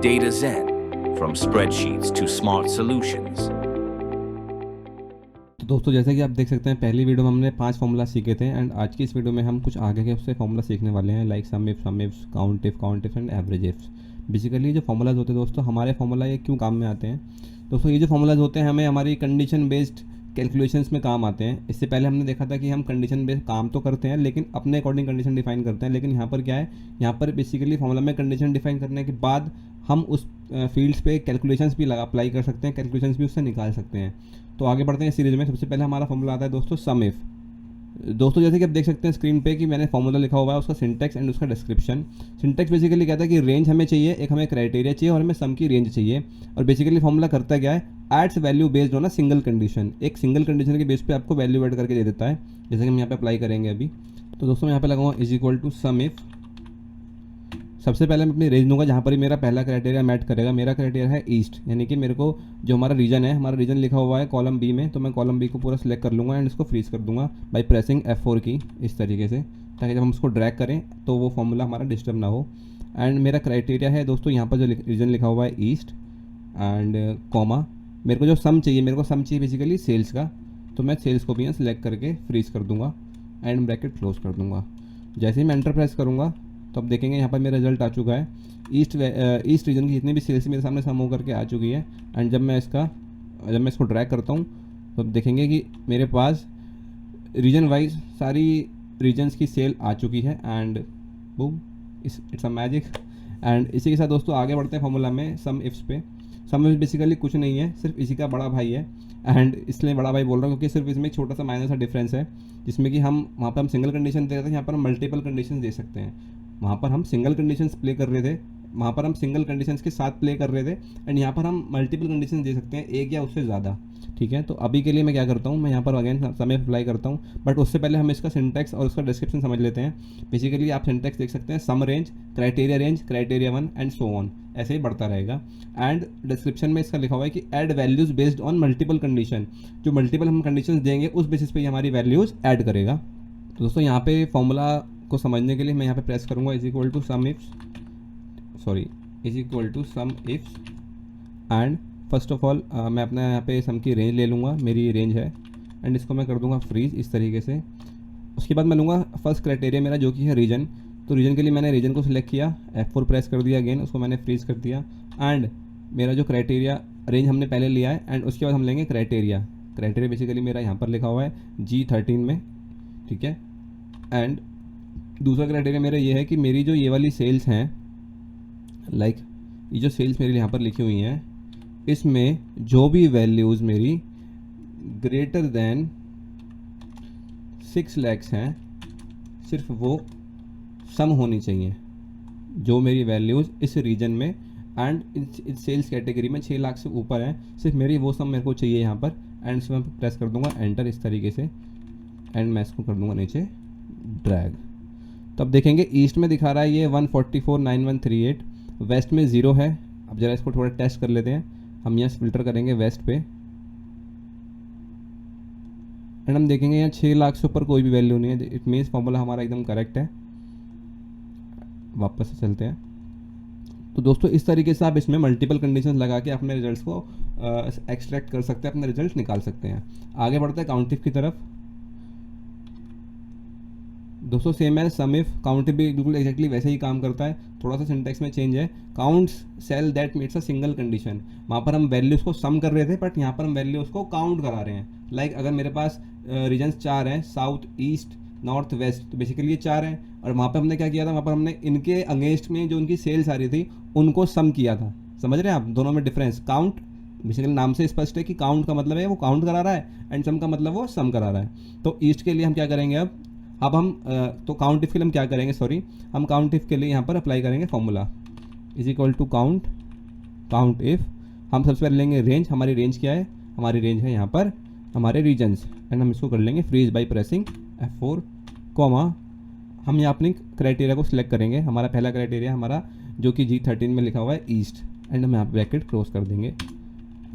Data Zen, from spreadsheets to smart solutions. तो दोस्तों जैसे कि आप देख सकते हैं पहली वीडियो में हमने 5 फॉर्मूला सीखे थे एंड आज की इस वीडियो में हम कुछ आगे के उससे फॉर्मूला सीखने वाले हैं like some ifs, count if and average ifs. Basically जो फॉर्मूलाज होते हैं दोस्तों हमारे फॉर्मूला ये क्यों काम में आते हैं दोस्तों, ये जो फॉर्मूलाज होते हैं हमें हमारी कंडीशन बेस्ड कैलकुलेशंस में काम आते हैं। इससे पहले हमने देखा था कि हम कंडीशन बेस्ड काम तो करते हैं लेकिन अपने अकॉर्डिंग कंडीशन डिफाइन करते हैं, लेकिन यहाँ पर क्या है, यहाँ पर बेसिकली फॉर्मूला में कंडीशन डिफाइन करने के बाद हम उस फील्ड्स पे कैलकुलेशंस भी अप्लाई कर सकते हैं, कैलकुलेशंस भी उससे निकाल सकते हैं। तो आगे बढ़ते हैं सीरीज में। सबसे पहले हमारा फॉर्मूला आता है दोस्तों सम इफ। दोस्तों जैसे कि आप देख सकते हैं स्क्रीन पे कि मैंने फॉर्मूला लिखा हुआ है, उसका सिंटेक्स एंड उसका डिस्क्रिप्शन। सिंटेक्स बेसिकली कहता है कि रेंज हमें चाहिए, एक हमें क्राइटेरिया चाहिए और हमें सम की रेंज चाहिए। और बेसिकली फॉर्मूला करता क्या है, adds value based on a single condition. एक सिंगल कंडीशन के बेस पे आपको वैल्यू ऐड करके दे देता है, जैसे कि हम यहाँ पे अप्लाई करेंगे अभी। तो दोस्तों मैं यहाँ पे लगाऊंगा is equal to sum if. सबसे पहले मैं अपनी रेंज दूंगा जहाँ पर ही मेरा पहला क्राइटेरिया मैच करेगा। मेरा क्राइटेरिया है ईस्ट, यानी कि मेरे को जो हमारा रीजन है, हमारा रीजन लिखा हुआ है कॉलम बी में, तो मैं कॉलम बी को पूरा सिलेक्ट कर लूँगा एंड इसको फ्रीज कर दूंगा बाय प्रेसिंग F4 की इस तरीके से, ताकि जब हम उसको ड्रैग करें तो वो फॉर्मूला हमारा डिस्टर्ब ना हो। एंड मेरा क्राइटेरिया है दोस्तों यहाँ पर जो रीजन लिखा हुआ है ईस्ट एंड कॉमा, मेरे को जो सम चाहिए, मेरे को सम चाहिए बेसिकली सेल्स का, तो मैं सेल्स को भी यहाँ सिलेक्ट करके फ्रीज कर दूंगा एंड ब्रैकेट क्लोज कर दूंगा। जैसे ही मैं एंटर प्रेस करूँगा तो अब देखेंगे यहाँ पर मेरा रिजल्ट आ चुका है। ईस्ट रीजन की जितनी भी सेल्स मेरे सामने सम होकर के आ चुकी है। एंड जब मैं इसको ड्रैग करता हूँ तो अब देखेंगे कि मेरे पास रीजन वाइज सारी रीजन्स की सेल आ चुकी है and boom, it's a magic. And इसी के साथ दोस्तों आगे बढ़ते हैं फॉर्मूला में सम इफ्स पे। सम इफ्स बेसिकली कुछ नहीं है, सिर्फ इसी का बड़ा भाई है। एंड इसलिए बड़ा भाई बोल रहा हूँ क्योंकि सिर्फ इसमें एक छोटा सा माइनर सा डिफरेंस है, जिसमें कि हम वहाँ पर हम सिंगल कंडीशन दे रहे थे, यहाँ पर हम मल्टीपल कंडीशन दे सकते हैं। वहाँ पर हम सिंगल कंडीशंस प्ले कर रहे थे, वहाँ पर हम सिंगल कंडीशंस के साथ प्ले कर रहे थे एंड यहाँ पर हम मल्टीपल कंडीशंस दे सकते हैं, एक या उससे ज़्यादा। ठीक है, तो अभी के लिए मैं क्या करता हूँ, मैं यहाँ पर अगेन समय अप्लाई करता हूँ, बट उससे पहले हम इसका सिंटेक्स और उसका डिस्क्रिप्शन समझ लेते हैं। बेसिकली आप सिंटेक्स देख सकते हैं sum range, criteria 1 and so on, ऐसे ही बढ़ता रहेगा। एंड डिस्क्रिप्शन में इसका लिखा हुआ है कि add values based on multiple condition, जो मल्टीपल हम कंडीशन देंगे उस बेसिस पे हमारी वैल्यूज़ ऐड करेगा। तो दोस्तों यहाँ पे फॉर्मूला को समझने के लिए मैं यहाँ पे प्रेस करूँगा is equal to sum ifs and first of all मैं अपना यहाँ पे सम की रेंज ले लूँगा, मेरी रेंज है, एंड इसको मैं कर दूँगा फ्रीज इस तरीके से। उसके बाद मैं लूँगा फर्स्ट क्राइटेरिया मेरा जो कि है रीजन। तो रीजन के लिए मैंने रीजन को सिलेक्ट किया, F4 प्रेस कर दिया अगेन, उसको मैंने फ्रीज कर दिया। एंड मेरा जो क्राइटेरिया रेंज हमने पहले लिया है एंड उसके बाद हम लेंगे क्राइटेरिया बेसिकली मेरा यहाँ पर लिखा हुआ है G13 में। ठीक है, एंड दूसरा क्राइटेरिया मेरा ये है कि मेरी जो ये वाली सेल्स हैं, लाइक ये जो सेल्स मेरी यहाँ पर लिखी हुई हैं, इसमें जो भी वैल्यूज़ मेरी ग्रेटर देन 6 lakhs हैं, सिर्फ वो सम होनी चाहिए। जो मेरी वैल्यूज़ इस रीजन में एंड इस सेल्स कैटेगरी में 6 लाख से ऊपर हैं, सिर्फ मेरी वो सम मेरे को चाहिए यहाँ पर। एंड इसमें मैं प्रेस कर दूँगा एंटर इस तरीके से एंड मैं इसको कर दूँगा नीचे ड्रैग। तब देखेंगे ईस्ट में दिखा रहा है ये 1449138, वेस्ट में 0 है। अब ज़रा इसको थोड़ा टेस्ट कर लेते हैं, हम यहाँ फिल्टर करेंगे वेस्ट पे एंड हम देखेंगे यहाँ 6 लाख से ऊपर कोई भी वैल्यू नहीं है। इट मीन्स फॉर्मूला हमारा एकदम करेक्ट है। वापस से चलते हैं। तो दोस्तों इस तरीके से आप इसमें मल्टीपल कंडीशंस लगा के अपने रिजल्ट्स को एक्सट्रैक्ट कर सकते हैं, अपने रिजल्ट निकाल सकते हैं। आगे बढ़ते हैं काउंट इफ की तरफ। दोस्तों सेम है सम इफ, काउंट इफ भी बिल्कुल एक्जैक्टली वैसे ही काम करता है, थोड़ा सा सिंटेक्स में चेंज है। Counts cell that meets a single condition, वहाँ पर हम वैल्यूज़ को सम कर रहे थे बट यहाँ पर हम वैल्यूज़ को काउंट करा रहे हैं। लाइक अगर मेरे पास रीजन्स 4 हैं, साउथ, ईस्ट, नॉर्थ, वेस्ट, तो बेसिकली ये 4 हैं और वहाँ पर हमने क्या किया था, वहाँ पर हमने इनके अगेंस्ट में जो उनकी सेल्स आ रही थी उनको सम किया था। समझ रहे हैं आप दोनों में डिफरेंस? काउंट बेसिकली नाम से स्पष्ट है कि काउंट का मतलब है वो काउंट करा रहा है एंड सम का मतलब वो सम करा रहा है। तो ईस्ट के लिए हम क्या करेंगे, अब हम तो काउंट इफ के लिए हम क्या करेंगे, हम काउंट इफ के लिए यहाँ पर अप्लाई करेंगे formula is equal to count if. हम सबसे पहले लेंगे रेंज, हमारी रेंज क्या है, हमारी रेंज है यहाँ पर हमारे रीजन्स, एंड हम इसको कर लेंगे freeze by pressing F4 comma. हम यहाँ अपनी क्राइटेरिया को सिलेक्ट करेंगे, हमारा पहला क्राइटेरिया हमारा जो कि G13 में लिखा हुआ है ईस्ट, एंड हम यहाँ पर ब्रैकेट क्लोज कर देंगे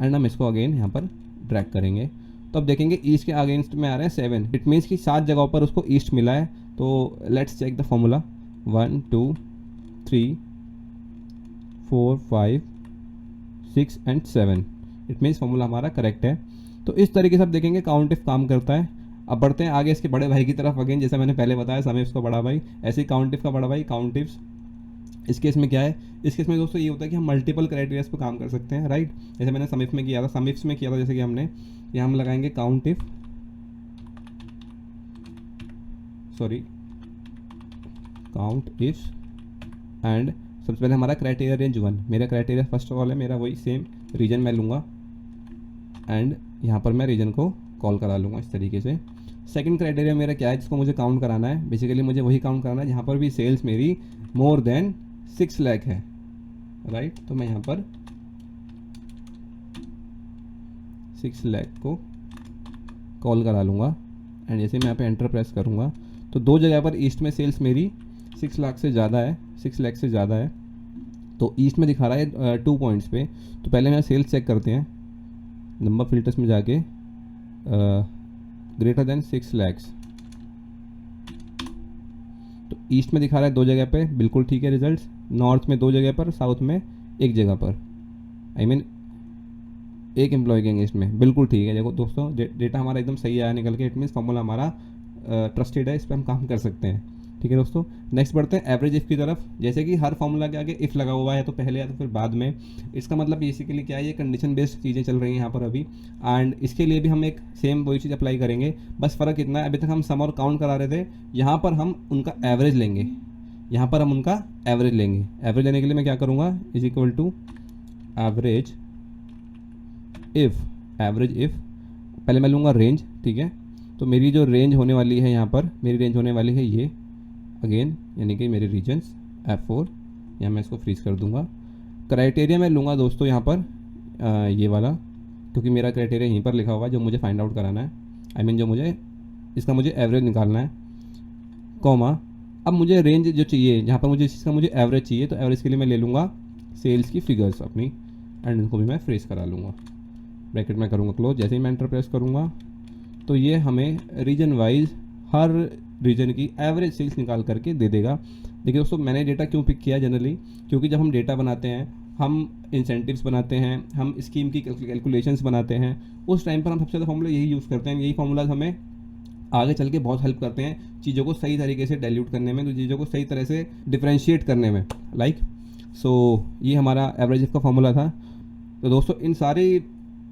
एंड हम इसको अगेन यहाँ पर ड्रैग करेंगे। तो अब देखेंगे ईस्ट के अगेंस्ट में आ रहे हैं 7, इट मीन्स कि 7 जगहों पर उसको ईस्ट मिला है। तो let's check the formula 1 2 3 4 5 6 and 7। It means formula हमारा करेक्ट है। तो इस तरीके से आप देखेंगे काउंट इफ काम करता है। अब बढ़ते हैं आगे इसके बड़े भाई की तरफ। अगेन जैसा मैंने पहले बताया सम इफ्स का बड़ा भाई, ऐसे ही काउंट इफ का बड़ा भाई काउंट इफ्स। इस केस में क्या है, इस केस में दोस्तों ये होता है कि हम मल्टीपल क्राइटेरियाज पे काम कर सकते हैं, राइट। जैसे मैंने सम इफ में किया था, सम इफ्स में किया था, जैसे कि हमने यहाँ हम लगाएंगे count if, sorry count ifs and सबसे पहले हमारा क्राइटेरिया रेंज 1। मेरा क्राइटेरिया फर्स्ट ऑफ ऑल है मेरा वही सेम रीजन मैं लूँगा एंड यहाँ पर मैं रीजन को कॉल करा लूँगा इस तरीके से। सेकंड क्राइटेरिया मेरा क्या है जिसको मुझे काउंट कराना है, बेसिकली मुझे वही काउंट कराना है जहाँ पर भी सेल्स मेरी मोर देन 6 लाख है, राइट। तो मैं यहाँ पर 6 लाख को कॉल करा लूँगा एंड जैसे मैं यहाँ पे एंटर प्रेस करूँगा तो दो जगह पर ईस्ट में सेल्स मेरी 6 लाख से ज़्यादा है, 6 लाख से ज़्यादा है। तो ईस्ट में दिखा रहा है 2 पॉइंट्स पे। तो पहले मैं सेल्स चेक करते हैं, नंबर फिल्टर्स में जाके ग्रेटर देन 6 लैक्स। तो ईस्ट में दिखा रहा है 2 जगह पे, बिल्कुल ठीक है रिजल्ट्स। नॉर्थ में 2 जगह पर, साउथ में 1 जगह पर, आई मीन एक एम्प्लॉय के अगेंस्ट में, बिल्कुल ठीक है। देखो दोस्तों डेटा हमारा एकदम सही आया निकल के। इट मीन्स फॉर्मूला हमारा ट्रस्टेड है, इस पर हम काम कर सकते हैं, ठीक है दोस्तों। नेक्स्ट बढ़ते हैं एवरेज इफ़ की तरफ। जैसे कि हर फॉर्मूला के आगे इफ़ लगा हुआ है तो पहले या तो फिर बाद में। इसका मतलब बेसिकली क्या है, ये कंडीशन बेस्ड चीज़ें चल रही हैं यहाँ पर अभी, एंड इसके लिए भी हम एक सेम वही चीज़ अप्लाई करेंगे। बस फ़र्क इतना है, अभी तक हम सम और काउंट करा रहे थे, यहाँ पर हम उनका एवरेज लेंगे, यहाँ पर हम उनका एवरेज लेंगे। एवरेज लेने के लिए मैं क्या करूँगा, is equal to average if. Average if पहले मैं लूँगा रेंज, ठीक है। तो मेरी जो रेंज होने वाली है यहाँ पर, मेरी रेंज होने वाली है ये अगेन, यानी कि मेरे रीजन्स F4, यहाँ मैं इसको फ्रीज कर दूंगा। क्राइटेरिया मैं लूँगा दोस्तों यहाँ पर ये वाला, क्योंकि मेरा क्राइटेरिया यहीं पर लिखा हुआ है जो मुझे फाइंड आउट कराना है, आई मीन जो मुझे इसका मुझे एवरेज निकालना है, कॉमा। अब मुझे रेंज जो चाहिए, जहाँ पर मुझे इसका मुझे एवरेज चाहिए, तो एवरेज के लिए मैं ले लूँगा सेल्स की फिगर्स अपनी एंड इनको भी मैं फ्रीज करा लूँगा। ब्रैकेट में करूँगा क्लोज। जैसे ही मैं एंटर प्रेस करूँगा तो ये हमें रीजन वाइज हर रीजन की एवरेज सेल्स निकाल करके दे देगा। देखिए दोस्तों मैंने डेटा क्यों पिक किया जनरली, क्योंकि जब हम डेटा बनाते हैं, हम इंसेंटिव्स बनाते हैं, हम स्कीम की कैलकुलेशंस बनाते हैं, उस टाइम पर हम सबसे ज़्यादा फॉर्मूला यही यूज़ करते हैं। यही फार्मूलाज हमें आगे चल के बहुत हेल्प करते हैं चीज़ों को सही तरीके से डाइल्यूट करने में, तो चीज़ों को सही तरह से डिफ्रेंशिएट करने में, लाइक सो ये हमारा एवरेज का फार्मूला था। तो दोस्तों इन सारी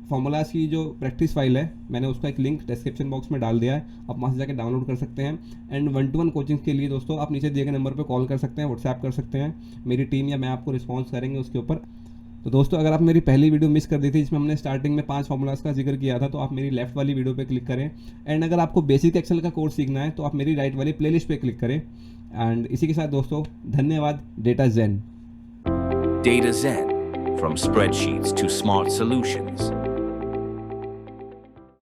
फार्मूलाज की जो प्रैक्टिस फाइल है, मैंने उसका एक लिंक डिस्क्रिप्शन बॉक्स में डाल दिया है, आप वहाँ से जाकर डाउनलोड कर सकते हैं। एंड 1-to-1 कोचिंग के लिए दोस्तों आप नीचे दिए गए नंबर पर कॉल कर सकते हैं, व्हाट्सएप कर सकते हैं, मेरी टीम या मैं आपको रिस्पॉन्स करेंगे उसके ऊपर। तो दोस्तों अगर आप मेरी पहली वीडियो मिस कर दी थी जिसमें हमने स्टार्टिंग में 5 फार्मूलाज का जिक्र किया था, तो आप मेरी लेफ्ट वाली वीडियो पे क्लिक करें। एंड अगर आपको बेसिक एक्सेल का कोर्स सीखना है तो आप मेरी राइट वाली प्लेलिस्ट पे क्लिक करें। एंड इसी के साथ दोस्तों धन्यवाद। Data zen। Data Zen. From spreadsheets to smart solutions.